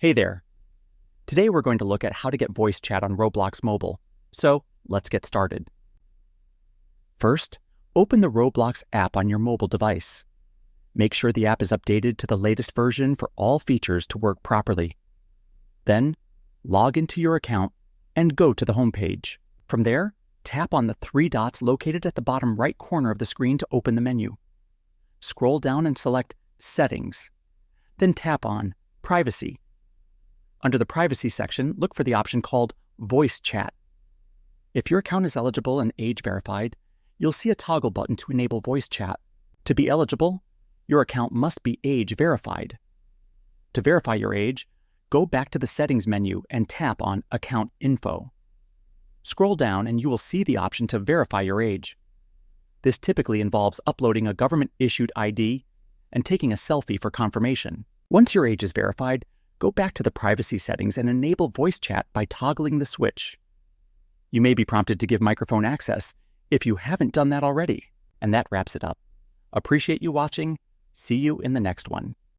Hey there. Today we're going to look at how to get voice chat on Roblox Mobile. So let's get started. First, open the Roblox app on your mobile device. Make sure the app is updated to the latest version for all features to work properly. Then, log into your account and go to the home page. From there, tap on the three dots located at the bottom right corner of the screen to open the menu. Scroll down and select Settings. Then tap on Privacy. Under the Privacy section, look for the option called Voice Chat. If your account is eligible and age verified, you'll see a toggle button to enable voice chat. To be eligible, your account must be age verified. To verify your age, go back to the Settings menu and tap on Account Info. Scroll down and you will see the option to verify your age. This typically involves uploading a government-issued ID and taking a selfie for confirmation. Once your age is verified, go back to the privacy settings and enable voice chat by toggling the switch. You may be prompted to give microphone access if you haven't done that already. And that wraps it up. Appreciate you watching. See you in the next one.